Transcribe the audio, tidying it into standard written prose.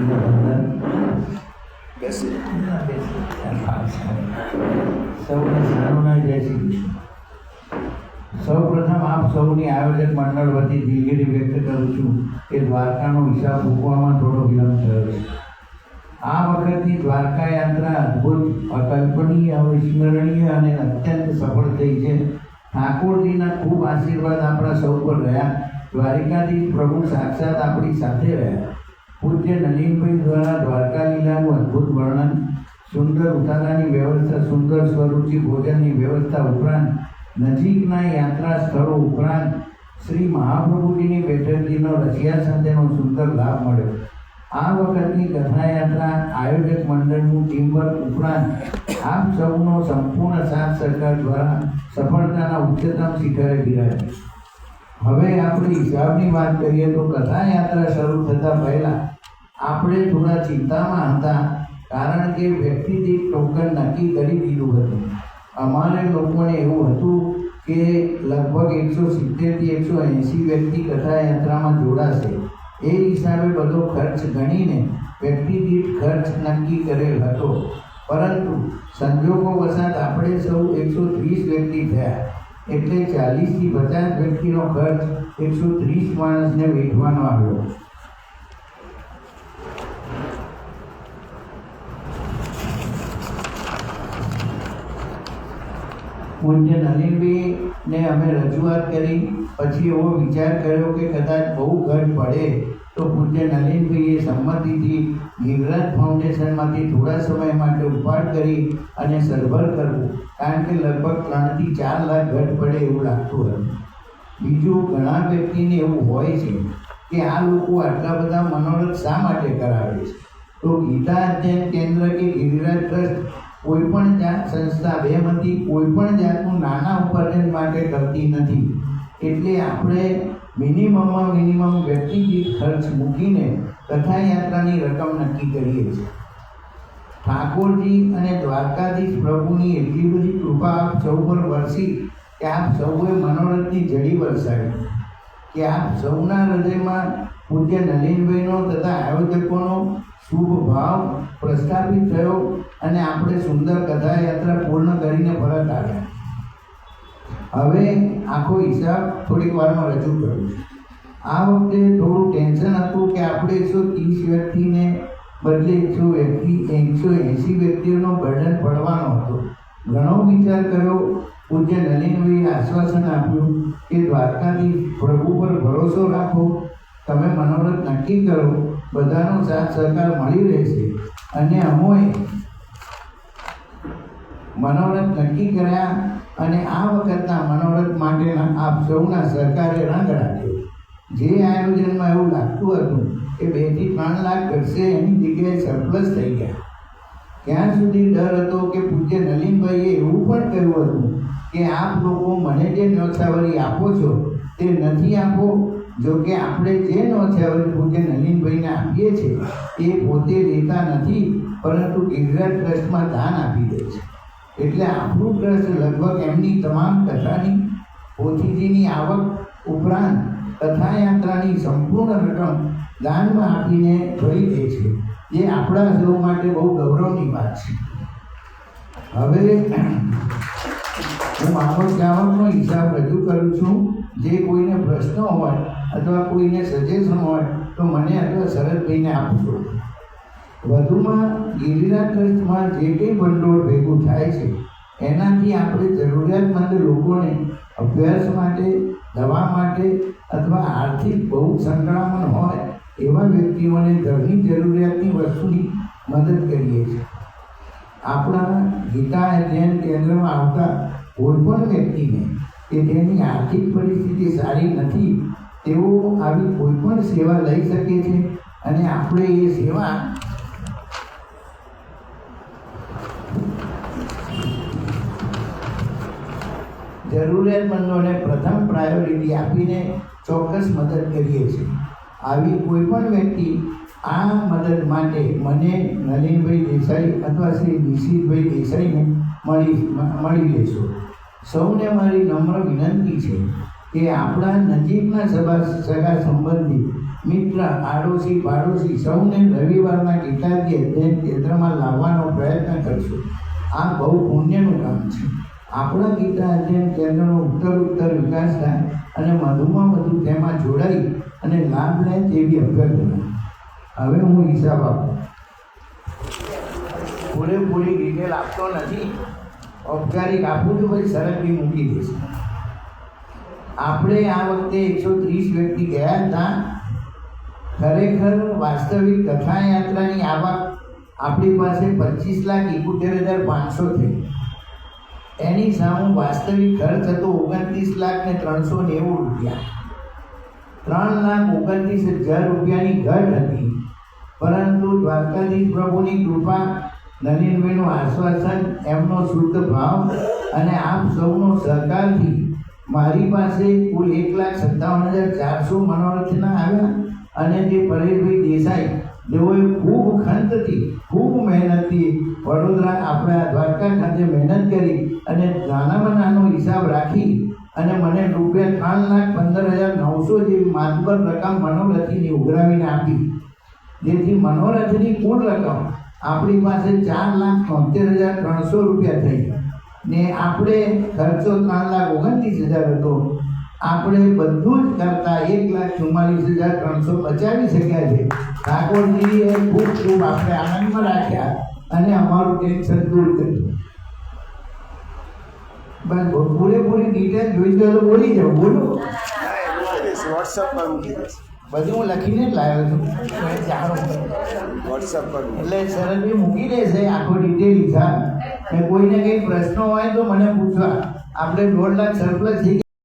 સૌને સાનુના જય શ્રી કૃષ્ણ. સૌ પ્રથમ આપ સૌની આયોજક મંડળ વતી દિલગીરી વ્યક્ત કરું છું કે દ્વારકાનો હિસાબ મૂકવામાં થોડો વિલંબ થયો છે. આ વખતની દ્વારકા યાત્રા અદ્ભુત, અકલ્પનીય, અવિસ્મરણીય અને અત્યંત સફળ થઈ છે. ઠાકોરજીના ખૂબ આશીર્વાદ આપણા સૌ પર રહ્યા. દ્વારિકાધીશ પ્રભુ સાક્ષાત આપણી સાથે રહ્યા. પૂજ્ય નલિનભાઈ દ્વારા દ્વારકા લીલાનું અદ્ભુત વર્ણન, સુંદર ઉતારાની વ્યવસ્થા, સુંદર સ્વરૂચિ ભોજનની વ્યવસ્થા ઉપરાંત નજીકના યાત્રા સ્થળો ઉપરાંત શ્રી મહાપ્રભુજીની બેઠકજીનો રશિયા સાથેનો સુંદર લાભ મળ્યો. આ વખતની કથાયાત્રા આયોજક મંડળનું ટીમવર્ક ઉપરાંત આપ સૌનો સંપૂર્ણ સાથ સહકાર દ્વારા સફળતાના ઉચ્ચતમ શિખરે બિરાજી. હવે આપણે હિસાબની વાત કરીએ તો કથાયાત્રા શરૂ થતાં પહેલાં આપણે થોડા ચિંતામાં હતા, કારણ કે વ્યક્તિ દીઠ ટોકન નક્કી કરી દીધું હતું. અમારે લોકોને એવું હતું કે લગભગ 170થી 180 વ્યક્તિ કથાયાત્રામાં જોડાશે. એ હિસાબે બધો ખર્ચ ગણીને વ્યક્તિ દીઠ ખર્ચ નક્કી કરેલ હતો. પરંતુ સંજોગો વસાત આપણે સૌ 130 વ્યક્તિ થયા, એટલે 40થી 50 વ્યક્તિનો ખર્ચ 130 માણસને વેઠવાનો આવ્યો. પૂજ્ય નલિનભાઈને અમે રજૂઆત કરી. પછી એવો વિચાર કર્યો કે કદાચ બહુ ઘટ પડે તો પૂજ્ય નલિનભાઈએ સંમતિથી ગિરિરાજ ફાઉન્ડેશનમાંથી થોડા સમય માટે ઉપાડ કરી અને સરભર કરવું, કારણ કે લગભગ 3 થી 4 લાખ ઘટ પડે એવું લાગતું હતું. બીજું, ઘણા વ્યક્તિને એવું હોય છે કે આ લોકો આટલા બધા મનોરથ શા માટે કરાવે છે? તો ગીતા અધ્યયન કેન્દ્ર કે ગિરિરાજ ટ્રસ્ટ કોઈપણ જાત સંસ્થા બેમાંથી કોઈપણ જાતનું નાના ઉપાર્જન માટે કરતી નથી. એટલે આપણે મિનિમમમાં મિનિમમ વ્યક્તિ દીઠ ખર્ચ મૂકીને કથાયાત્રાની રકમ નક્કી કરીએ છીએ. ઠાકોરજી અને દ્વારકાધીશ પ્રભુની એટલી બધી કૃપા આપ સૌ પર વરસી કે આપ સૌએ મનોરથની જડી વરસાવી, કે આપ સૌના હૃદયમાં પૂજ્ય નલિનભાઈનો તથા આયોજકોનો શુભ ભાવ પ્રસ્થાપિત થયો અને આપણે સુંદર કથાયાત્રા પૂર્ણ કરીને પરત આવ્યા. હવે આખો હિસાબ થોડીક વારમાં રજૂ કરું છું. આ વખતે થોડું ટેન્શન હતું કે આપણે 130 વ્યક્તિને બદલે 180 વ્યક્તિઓનો બર્ડન પડવાનો હતો. ઘણો વિચાર કર્યો. પૂજ્ય નલિનભાઈએ આશ્વાસન આપ્યું કે દ્વારકાથી પ્રભુ પર ભરોસો રાખો, તમે મનોરથ નક્કી કરો, બધાનો સાથ સહકાર મળી રહેશે. અને અમોએ મનોરથ નક્કી કર્યા અને આ વખતના મનોરથ માટેના આપ સૌના સહકારે રંગ રાખ્યો. જે આયોજનમાં એવું લાગતું હતું કે 2 થી 3 લાખ ઘટશે, એની જગ્યાએ સરપ્લસ થઈ ગયા. ત્યાં સુધી ડર હતો કે પૂજ્ય નલિનભાઈએ એવું પણ કહ્યું હતું કે આપ લોકો મને જે ન્યોછાવરી આપો છો તે નથી આપો. જો કે આપણે જે ન્યોછાવરી પૂજ્ય નલિનભાઈને આપીએ છીએ એ પોતે લેતા નથી, પરંતુ ગિરિરાજ ટ્રસ્ટમાં દાન આપી દે છે. એટલે આપણું ટ્રસ્ટ લગભગ એમની તમામ કથાની પોથીજીની આવક ઉપરાંત કથાયાત્રાની સંપૂર્ણ રકમ દાનમાં આપીને ભરી દે છે, જે આપણા સૌ માટે બહુ ગૌરવની વાત છે. હવે હું આવકનો હિસાબ રજૂ કરું છું. જે કોઈને પ્રશ્ન હોય અથવા કોઈને સજેશન હોય તો મને અથવા શરદભાઈને આપજો. વધુમાં ગિરિરાજ ટ્રસ્ટમાં જે કંઈ ભંડોળ ભેગું થાય છે એનાથી આપણે જરૂરિયાતમંદ લોકોને અભ્યાસ માટે, દવા માટે અથવા આર્થિક બહુ સંકળામણ હોય એવા વ્યક્તિઓને ઘરની જરૂરિયાતની વસ્તુની મદદ કરીએ છીએ. આપણા ગીતા અધ્યયન કેન્દ્રમાં આવતા કોઈપણ વ્યક્તિને કે જેની આર્થિક પરિસ્થિતિ સારી નથી તેઓ આવી કોઈપણ સેવા લઈ શકે છે અને આપણે એ સેવા જરૂરિયાતમંદોને પ્રથમ પ્રાયોરિટી આપીને ચોક્કસ મદદ કરીએ છીએ. આવી કોઈપણ વ્યક્તિ આ મદદ માટે મને નલિનભાઈ દેસાઈ અથવા શ્રી નિશિતભાઈ દેસાઈને મળી લેશો. સૌને મારી નમ્ર વિનંતી છે કે આપણા નજીકના સગા સંબંધી મિત્ર, આડોશી પાડોશી સૌને રવિવારના ગીતાજી અધ્યયન કેન્દ્રમાં લાવવાનો પ્રયત્ન કરશું. આ બહુ પુણ્યનું કામ છે. આપણા ગીતા અધ્યયન કેન્દ્રનો ઉત્તર વિકાસ થાય અને વધુમાં વધુ તેમાં જોડાઈ અને લાભ લે તેવી અભ્યર્થના. હવે હું હિસાબ આપું. પૂરેપૂરી ડિટેલ આપતો નથી, ઔપચારિક આપું છું, પછી શરત બી મૂકી દઈશ. આપણે આ વખતે 130 વ્યક્તિ ગયા હતા. ખરેખર વાસ્તવિક કથાયાત્રાની આવક આપણી પાસે 25,71,500 થઈ. એની સામે વાસ્તવિક ખર્ચ હતો 29,390 રૂપિયા. 3,29,000 રૂપિયાની ઘટ હતી. પરંતુ દ્વારકાધીશ પ્રભુની કૃપા, નલિનભાઈનું આશ્વાસન, એમનો શુદ્ધ ભાવ અને આપ સૌનો સહકારથી મારી પાસે કુલ 1,57,400 મનોરથના આવ્યા. અને જે પરેશભાઈ દેસાઈ જેઓએ ખૂબ ખંતથી, ખૂબ મહેનતથી વડોદરા આપણા દ્વારકા ખાતે મહેનત કરી અને નાનામાં નાનો હિસાબ રાખી અને મને રૂપિયા 3,15,900 જેવી માતબર રકમ મનોરથીની ઉઘરાવીને આપી. જેથી મનોરથની કુલ રકમ આપણી પાસે 4,73,300 રૂપિયા થઈ. ને આપણે ખર્ચો 3,29,000 હતો. આપણે બધું જ કરતા 1,44,300 બચાવી શક્યા છે. ઠાકોરજીએ ખૂબ ખૂબ આપણે આનંદમાં રાખ્યા અને અમારું ટેન્શન દૂર કર્યું. બસ પૂરેપૂરી ડિટેલ જોઈતો તો બોલી જાઓ. બોલો. વોટ્સઅપ પર મૂકી દઈશ. બધું હું લખીને જ લાવ્યો છું. વોટ્સઅપ પર એટલે સરળ બી મૂકી દેશે આખો ડિટેલ હિસાબ. કોઈને કંઈ પ્રશ્નો હોય તો મને પૂછવા. આપણે 1.5 લાખ સરપ્લસ થઈ